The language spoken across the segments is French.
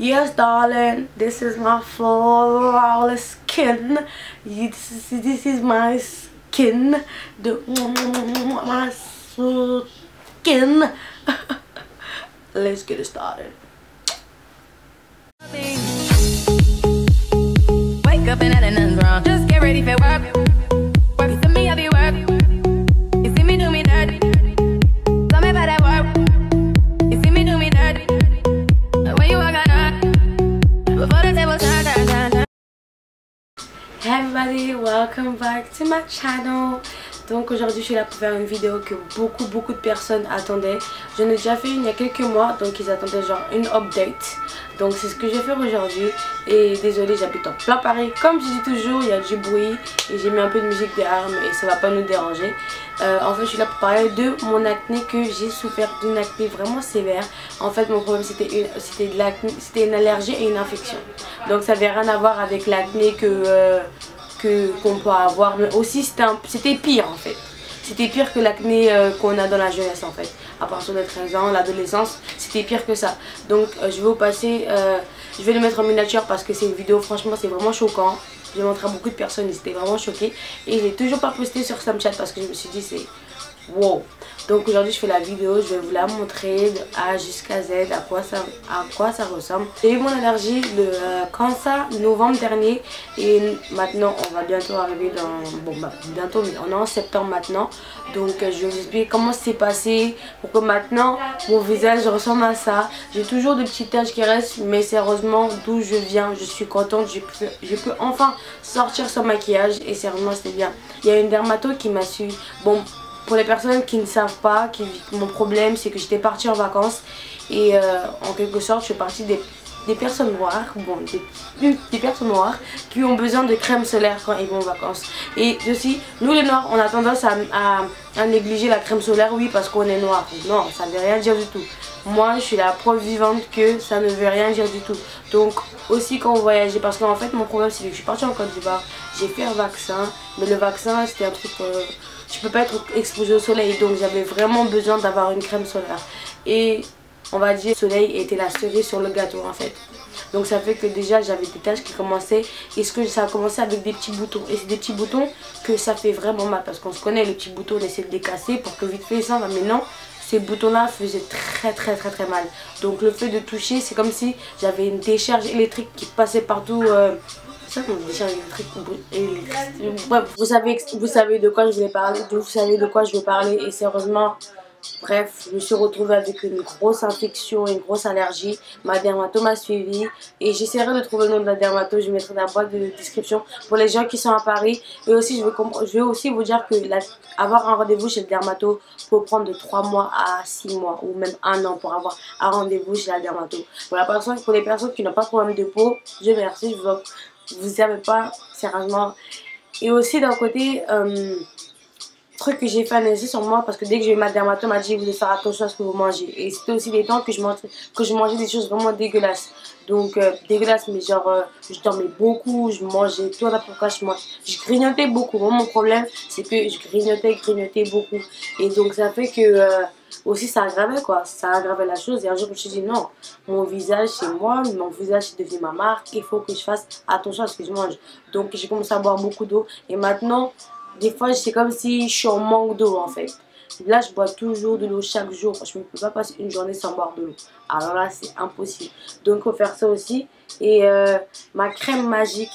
Yes, darling, this is my flawless skin. This is my skin. My skin. Let's get it started. Wake up and nothing's wrong. Just get ready for work. Work it to me, I'll be work. You see me do me dirty. Tell me about that work. You see me do me dirty. When you walk on before the table turn. Hey everybody, welcome back to my channel. Donc aujourd'hui je suis là pour faire une vidéo que beaucoup de personnes attendaient. J'en ai déjà fait une il y a quelques mois, donc ils attendaient genre une update. Donc c'est ce que je vais faire aujourd'hui. Et désolé, j'habite en plein Paris. Comme je dis toujours, il y a du bruit et j'ai mis un peu de musique derrière, mais ça va pas nous déranger. En fait je suis là pour parler de mon acné, que j'ai souffert d'une acné vraiment sévère. En fait mon problème c'était une allergie et une infection. Donc ça n'avait rien à voir avec l'acné qu'on peut avoir, mais aussi c'était pire en fait. C'était pire que l'acné qu'on a dans la jeunesse en fait. À partir de 13 ans, l'adolescence, c'était pire que ça. Donc je vais vous passer, je vais le mettre en miniature parce que c'est une vidéo, franchement c'est vraiment choquant. J'ai montré à beaucoup de personnes, ils étaient vraiment choqués. Et je l'ai toujours pas posté sur Snapchat parce que je me suis dit c'est wow. Donc aujourd'hui je fais la vidéo, je vais vous la montrer de A jusqu'à Z, à quoi ça ressemble. J'ai eu mon allergie le cancer novembre dernier et maintenant on va bientôt arriver dans, bientôt, mais on est en septembre maintenant. Donc je vais vous expliquer comment c'est passé pour que maintenant mon visage ressemble à ça. J'ai toujours de petites taches qui restent, mais sérieusement d'où je viens, je suis contente, je peux enfin sortir sans maquillage et sérieusement c'était bien. Il y a une dermato qui m'a suivi. Bon, pour les personnes qui ne savent pas, mon problème c'est que j'étais partie en vacances et en quelque sorte je suis partie des personnes noires, bon, des personnes noires qui ont besoin de crème solaire quand ils vont en vacances. Et aussi, nous les noirs, on a tendance à négliger la crème solaire, oui parce qu'on est noir. Non, ça ne veut rien dire du tout. Moi je suis la preuve vivante que ça ne veut rien dire du tout. Donc aussi quand on voyageait, parce qu'en fait mon problème c'est que je suis partie en Côte d'Ivoire, j'ai fait un vaccin, mais le vaccin c'était un truc... tu peux pas être exposé au soleil, donc j'avais vraiment besoin d'avoir une crème solaire. Et on va dire le soleil était la cerise sur le gâteau en fait. Donc ça fait que déjà j'avais des taches qui commençaient, et ça a commencé avec des petits boutons. Et c'est des petits boutons que ça fait vraiment mal, parce qu'on se connaît, les petits boutons on essaie de les casser pour que vite fait ça va, mais non. Ces boutons là faisaient très mal. Donc le fait de toucher, c'est comme si j'avais une décharge électrique qui passait partout. C'est ça qu'on décharge électrique. Bref, vous savez de quoi je vais parler. Vous savez de quoi je veux parler. Et sérieusement, bref, je me suis retrouvée avec une grosse infection, une grosse allergie. Ma dermato m'a suivi et j'essaierai de trouver le nom de la dermato. Je mettrai dans la boîte de description pour les gens qui sont à Paris. Et aussi, je vais aussi vous dire que avoir un rendez-vous chez le dermato peut prendre de 3 mois à 6 mois ou même 1 an pour avoir un rendez-vous chez la dermato. Pour les personnes qui n'ont pas de problème de peau, je merci, vous savez pas, sérieusement. Et aussi d'un côté, truc que j'ai fait analyser sur moi, parce que dès que j'ai eu ma dermato m'a dit vous devez faire attention à ce que vous mangez. Et c'était aussi des temps que je mangeais des choses vraiment dégueulasses. Donc dégueulasses, mais genre je dormais beaucoup, je mangeais tout n'importe quoi, je grignotais beaucoup. Moi, mon problème c'est que je grignotais beaucoup. Et donc ça fait que aussi ça aggravait quoi, ça aggravait la chose. Et un jour je me suis dit non, mon visage c'est moi, mon visage c'est devenu ma marque, il faut que je fasse attention à ce que je mange. Donc j'ai commencé à boire beaucoup d'eau et maintenant des fois c'est comme si je suis en manque d'eau en fait. Là je bois toujours de l'eau chaque jour, je ne peux pas passer une journée sans boire de l'eau. Alors là c'est impossible. Donc il faut faire ça aussi. Et ma crème magique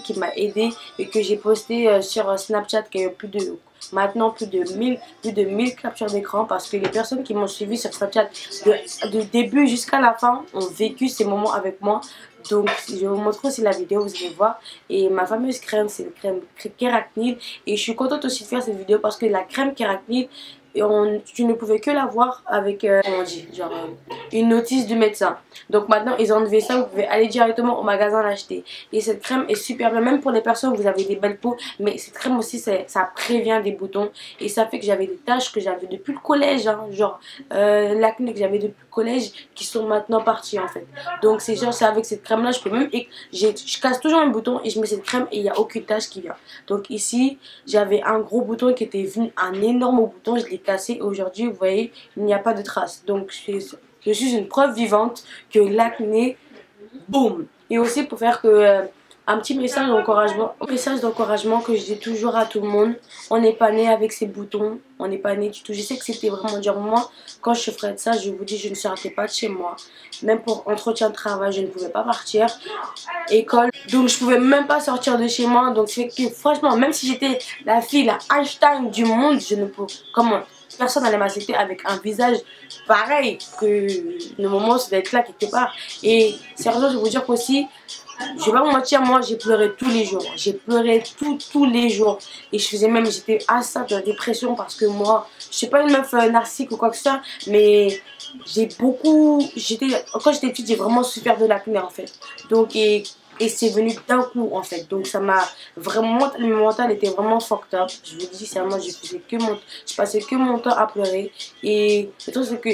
qui m'a aidé et que j'ai posté sur Snapchat, qui a eu maintenant plus de 1000 captures d'écran, parce que les personnes qui m'ont suivi sur Snapchat de début jusqu'à la fin ont vécu ces moments avec moi. Donc je vais vous montrer aussi la vidéo, vous allez voir. Et ma fameuse crème, c'est une crème Kéracnil. Et je suis contente aussi de faire cette vidéo parce que la crème Kéracnil, tu ne pouvais que l'avoir avec une notice du médecin. Donc maintenant ils ont enlevé ça, vous pouvez aller directement au magasin l'acheter. Et cette crème est super bien, même pour les personnes où vous avez des belles peaux. Mais cette crème aussi ça prévient des boutons. Et ça fait que j'avais des taches que j'avais depuis le collège, hein, genre l'acné que j'avais depuis le collège, qui sont maintenant parties en fait. Donc c'est genre, c'est avec cette crème là je peux même, je casse toujours un bouton et je mets cette crème et il n'y a aucune tache qui vient. Donc ici j'avais un gros bouton qui était venu, un énorme bouton, je l'ai cassé. Aujourd'hui vous voyez il n'y a pas de traces. Donc je suis une preuve vivante que l'acné, boum. Et aussi pour faire que un petit message d'encouragement que je dis toujours à tout le monde. On n'est pas né avec ces boutons, on n'est pas né du tout. Je sais que c'était vraiment dur. Moi, quand je ferais de ça, je vous dis, je ne sortais pas de chez moi. Même pour entretien de travail, je ne pouvais pas partir. École, donc je pouvais même pas sortir de chez moi. Donc c'est que franchement, même si j'étais la fille, la Einstein du monde, je ne peux... Comment? Personne n'allait m'accepter avec un visage pareil que le moment c'est d'être là quelque part. Et sérieusement, je vais vous dire qu'aussi, je vais pas vous mentir, moi j'ai pleuré tous les jours. J'ai pleuré tous les jours. Et je faisais même, j'étais à ça de la dépression parce que moi, je suis pas une meuf narcissique ou quoi que ce soit, mais j'ai beaucoup, quand j'étais petite, j'ai vraiment souffert de l'acné en fait. Donc, et c'est venu d'un coup en fait. Donc ça m'a vraiment, le mental était vraiment fucked up. Je vous dis sérieusement, je passais que mon temps à pleurer. Et le truc c'est que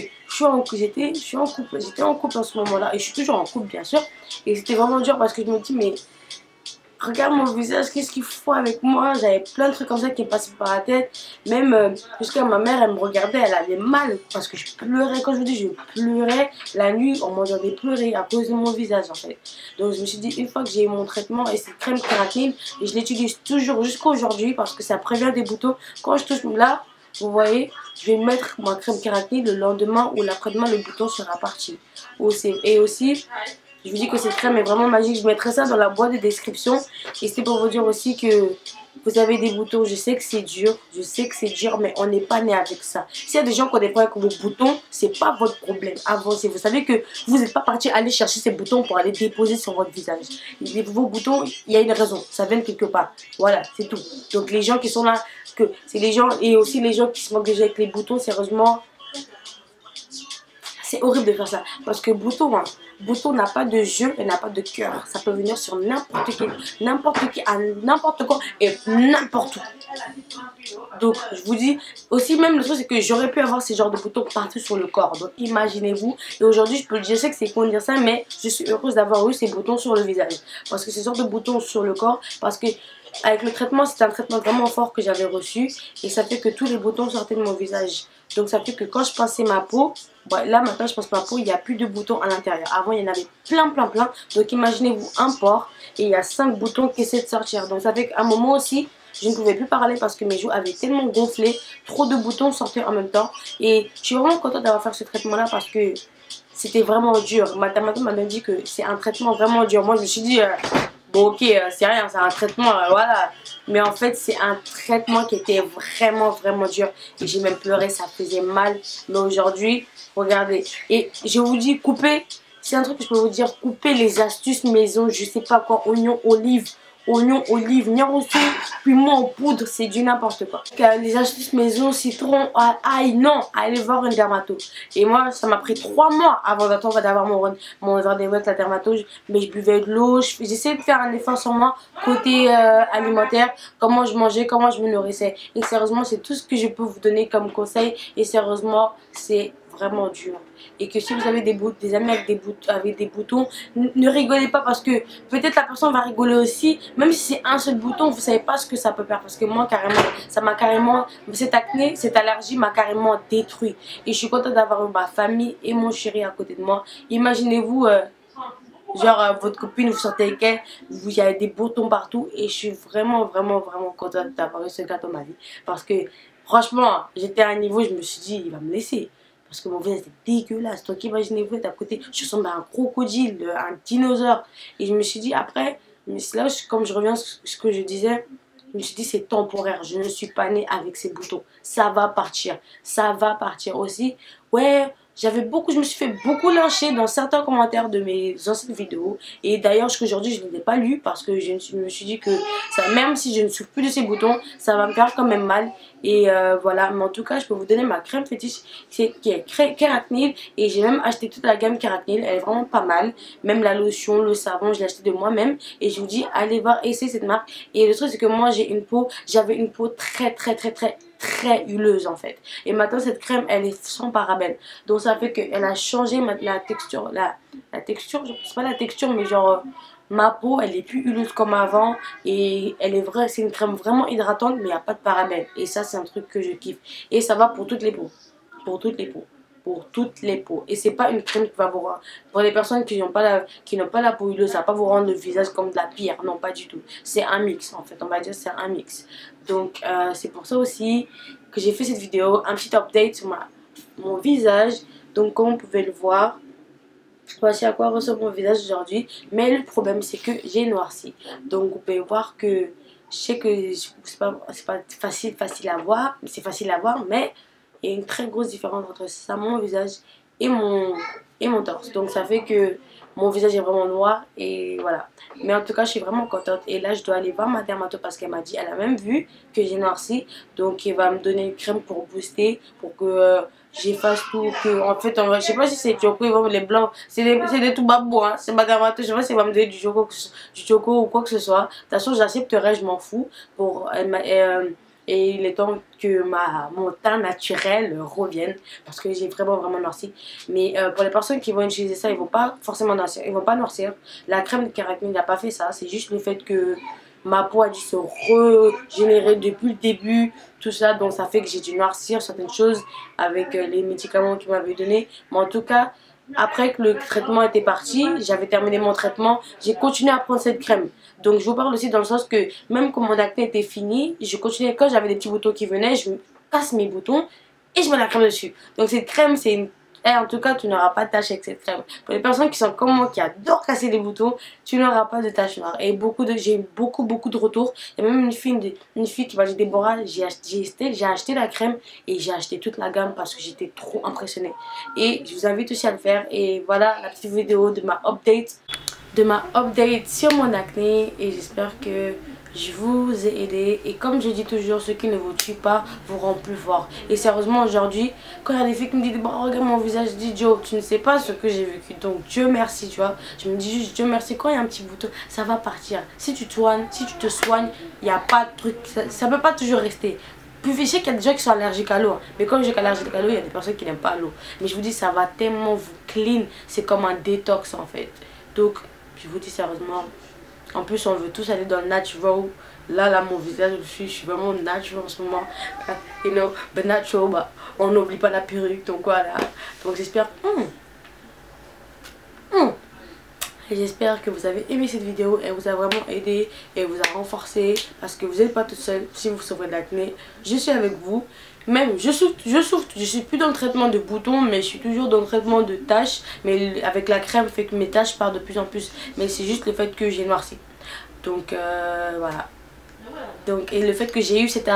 j'étais en couple en ce moment-là. Et je suis toujours en couple bien sûr. Et c'était vraiment dur parce que je me dis mais regarde mon visage, qu'est-ce qu'il faut avec moi? J'avais plein de trucs comme ça qui me passaient par la tête. Même jusqu'à ma mère, elle me regardait, elle avait mal parce que je pleurais. Quand je vous dis, je pleurais la nuit, on m'entendait pleurer à cause de mon visage en fait. Donc je me suis dit, une fois que j'ai eu mon traitement et cette crème kératine, et je l'utilise toujours jusqu'à aujourd'hui parce que ça prévient des boutons. Quand je touche là, vous voyez, je vais mettre ma crème kératine le lendemain ou l'après-demain, le bouton sera parti. Et aussi, je vous dis que cette crème est vraiment magique. Je mettrai ça dans la boîte de description. Et c'est pour vous dire aussi que vous avez des boutons. Je sais que c'est dur. Je sais que c'est dur, mais on n'est pas né avec ça. S'il y a des gens qui ont des problèmes avec vos boutons, c'est pas votre problème. Avancez. Vous savez que vous n'êtes pas parti aller chercher ces boutons pour aller déposer sur votre visage. Vos boutons, il y a une raison. Ça vient de quelque part. Voilà, c'est tout. Donc les gens qui sont là, c'est les gens, et aussi les gens qui se moquent déjà avec les boutons, sérieusement. C'est horrible de faire ça. Parce que bouton n'a pas de jeu et n'a pas de cœur. Ça peut venir sur n'importe qui, à n'importe quoi et n'importe où. Donc, je vous dis, aussi même le truc, c'est que j'aurais pu avoir ces genres de boutons partout sur le corps. Donc, imaginez-vous. Et aujourd'hui, je sais que c'est con de dire ça, mais je suis heureuse d'avoir eu ces boutons sur le visage. Parce que ces genres de boutons sur le corps, parce que avec le traitement, c'est un traitement vraiment fort que j'avais reçu. Et ça fait que tous les boutons sortaient de mon visage. Donc ça fait que quand je pinçais ma peau, là maintenant je pince ma peau, il n'y a plus de boutons à l'intérieur. Avant il y en avait plein. Donc imaginez-vous un pore et il y a 5 boutons qui essaient de sortir. Donc ça fait qu'à un moment aussi, je ne pouvais plus parler parce que mes joues avaient tellement gonflé. Trop de boutons sortaient en même temps. Et je suis vraiment contente d'avoir fait ce traitement là parce que c'était vraiment dur. Ma dermatologue m'a même dit que c'est un traitement vraiment dur. Moi je me suis dit... bon ok, c'est rien, c'est un traitement, voilà. Mais en fait, c'est un traitement qui était vraiment dur. Et j'ai même pleuré, ça faisait mal. Mais aujourd'hui, regardez. Et je vous dis, couper, c'est un truc que je peux vous dire, couper les astuces maison, je sais pas quoi, oignon, olive, niaroussou, puis moi en poudre, c'est du n'importe quoi. Les astuces maison, citron, ail, non, allez voir une dermatologue. Et moi, ça m'a pris 3 mois avant d'avoir mon rendez-vous avec la dermatologue. Mais je buvais de l'eau, j'essayais de faire un effort sur moi, côté alimentaire, comment je mangeais, comment je me nourrissais. Et sérieusement, c'est tout ce que je peux vous donner comme conseil. Et sérieusement, c'est vraiment dur. Et que si vous avez des amis avec des boutons, ne rigolez pas parce que peut-être la personne va rigoler aussi. Même si c'est un seul bouton, vous savez pas ce que ça peut faire. Parce que moi, carrément, cette acné, cette allergie m'a carrément détruit. Et je suis contente d'avoir ma famille et mon chéri à côté de moi. Imaginez-vous, genre votre copine, vous sortez avec elle, il y a des boutons partout. Et je suis vraiment contente d'avoir eu ce gars dans ma vie. Parce que franchement, j'étais à un niveau, je me suis dit, il va me laisser. Parce que mon visage était dégueulasse. Donc imaginez-vous être à côté, je ressemble à un crocodile, un dinosaure. Et je me suis dit après, là comme je reviens à ce que je disais, je me suis dit c'est temporaire. Je ne suis pas née avec ces boutons. Ça va partir. Ça va partir aussi. Ouais, je me suis fait beaucoup lyncher dans certains commentaires de mes anciennes vidéos. Et d'ailleurs, jusqu'aujourd'hui, je ne les ai pas lus parce que je me suis dit que ça, même si je ne souffre plus de ces boutons, ça va me faire quand même mal. Et voilà, mais en tout cas, je peux vous donner ma crème fétiche qui est Keratinil. Et j'ai même acheté toute la gamme Keratinil. Elle est vraiment pas mal. Même la lotion, le savon, je l'ai acheté de moi-même. Et je vous dis, allez voir, essayez cette marque. Et le truc, c'est que moi, j'avais une peau très huileuse en fait. Et maintenant cette crème elle est sans parabènes. Donc ça fait qu'elle a changé la texture. La texture, je sais pas la texture mais genre ma peau elle est plus huileuse comme avant. Et c'est une crème vraiment hydratante mais il n'y a pas de parabènes. Et ça c'est un truc que je kiffe. Et ça va pour toutes les peaux. Pour toutes les peaux. pour toutes les peaux. Et c'est pas une crème qui va vous rendre, pour les personnes qui n'ont pas la peau huileuse, ça va pas vous rendre le visage comme de la pierre, non pas du tout. C'est un mix en fait, on va dire c'est un mix. Donc c'est pour ça aussi que j'ai fait cette vidéo, un petit update sur mon visage. Donc comme vous pouvez le voir, voici à quoi ressemble mon visage aujourd'hui. Mais le problème c'est que j'ai noirci. Donc vous pouvez voir que je sais que c'est pas facile à voir, c'est facile à voir, mais il y a une très grosse différence entre ça, mon visage et mon torse. Donc ça fait que mon visage est vraiment noir et voilà. Mais en tout cas je suis vraiment contente. Et là je dois aller voir ma dermato parce qu'elle m'a dit, elle a même vu que j'ai noirci. Donc elle va me donner une crème pour booster, pour que j'efface tout. Que, en fait je sais pas si c'est choco, ils vont les blancs, c'est des tout babou hein. C'est ma dermato, je sais pas si elle va me donner du choco ou quoi que ce soit. De toute façon j'accepterai, je m'en fous. Et il est temps que mon teint naturel revienne parce que j'ai vraiment noirci. Mais pour les personnes qui vont utiliser ça, ils vont pas forcément noircir, ils vont pas noircir. La crème de kérastine n'a pas fait ça, c'est juste le fait que ma peau a dû se régénérer depuis le début, tout ça. Donc ça fait que j'ai dû noircir certaines choses avec les médicaments qu'ils m'avaient donné. Mais en tout cas, après que le traitement était parti, j'avais terminé mon traitement, j'ai continué à prendre cette crème. Donc je vous parle aussi dans le sens que même quand mon acné était fini, je continuais, quand j'avais des petits boutons qui venaient, je me casse mes boutons et je mets la crème dessus. Donc cette crème c'est une... en tout cas tu n'auras pas de taches avec cette crème. Pour les personnes qui sont comme moi qui adorent casser des boutons, tu n'auras pas de taches noires. Et j'ai eu beaucoup de retours. Il y a même une fille qui m'a dit, Déborah, j'ai acheté la crème et j'ai acheté toute la gamme parce que j'étais trop impressionnée. Et je vous invite aussi à le faire. Et voilà la petite vidéo de ma update sur mon acné et j'espère que je vous ai aidé. Et comme je dis toujours, ce qui ne vous tue pas vous rend plus fort. Et sérieusement aujourd'hui, quand il y a des filles qui me disent, bon, regarde mon visage, je dis, Joe, tu ne sais pas ce que j'ai vécu, donc Dieu merci, tu vois. Je me dis juste Dieu merci, quand il y a un petit bouton, ça va partir. Si tu te soignes, il n'y a pas de truc, ça peut pas toujours rester. Puis je sais qu'il y a des gens qui sont allergiques à l'eau, hein. Mais comme j'ai allergique à l'eau, il y a des personnes qui n'aiment pas l'eau. Mais je vous dis, ça va tellement vous clean, c'est comme un détox en fait. Donc je vous dis sérieusement, en plus on veut tous aller dans le natural. Là mon visage, je suis vraiment natural en ce moment. You know, but natural, bah, on n'oublie pas la perruque, donc voilà. Donc j'espère j'espère que vous avez aimé cette vidéo. Elle vous a vraiment aidé et vous a renforcé. Parce que vous n'êtes pas toute seule si vous souffrez d'acné. Je suis avec vous. Même je suis plus dans le traitement de boutons, mais je suis toujours dans le traitement de taches. Mais avec la crème fait que mes taches partent de plus en plus. Mais c'est juste le fait que j'ai noirci. Donc voilà. Donc, et le fait que j'ai eu cette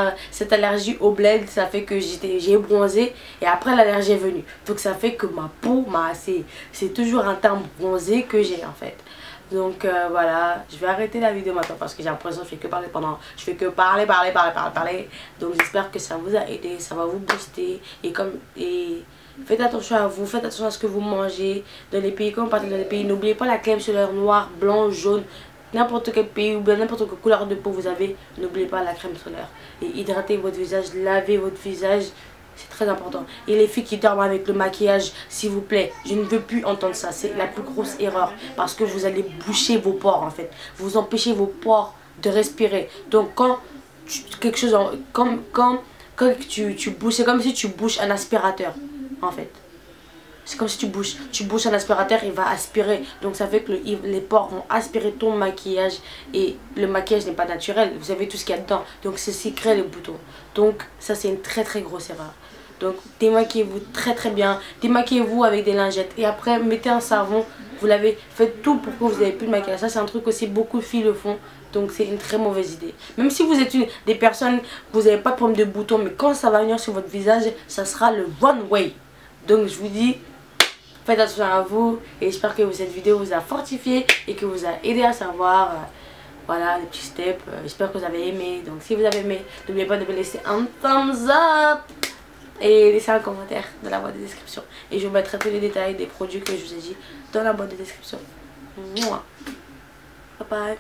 allergie au bled, ça fait que j'ai bronzé et après l'allergie est venue. Donc ça fait que ma peau, c'est toujours un teint bronzé que j'ai en fait. Donc voilà, je vais arrêter la vidéo maintenant parce que j'ai l'impression que je fais que parler. Donc j'espère que ça vous a aidé, ça va vous booster et faites attention à vous, faites attention à ce que vous mangez. Dans les pays, quand vous partez dans les pays, n'oubliez pas la crème solaire noire, blanc, jaune. N'importe quel pays ou bien n'importe quelle couleur de peau vous avez, n'oubliez pas la crème solaire. Et hydratez votre visage, lavez votre visage, c'est très important. Et les filles qui dorment avec le maquillage, s'il vous plaît, je ne veux plus entendre ça. C'est la plus grosse erreur parce que vous allez boucher vos pores en fait. Vous empêchez vos pores de respirer. Donc quand quelque chose, quand tu bouches, c'est comme si tu bouches un aspirateur en fait. C'est comme si tu bouches un aspirateur, il va aspirer. Donc ça fait que les pores vont aspirer ton maquillage. Et le maquillage n'est pas naturel. Vous savez tout ce qu'il y a dedans. Donc c'est ce qui crée les boutons. Donc ça c'est une très grosse erreur. Donc démaquillez-vous très bien. Démaquillez-vous avec des lingettes. Et après mettez un savon. Vous l'avez, faites tout pour que vous n'ayez plus de maquillage. Ça c'est un truc aussi beaucoup de filles le font. Donc c'est une très mauvaise idée. Même si vous êtes des personnes, vous n'avez pas de problème de boutons. Mais quand ça va venir sur votre visage, ça sera le one way. Donc je vous dis, faites attention à vous et j'espère que cette vidéo vous a fortifié et que vous a aidé à savoir voilà les petits steps. J'espère que vous avez aimé. Donc si vous avez aimé, n'oubliez pas de me laisser un thumbs up et laisser un commentaire dans la boîte de description. Et je vous mettrai tous les détails des produits que je vous ai dit dans la boîte de description. Bye bye.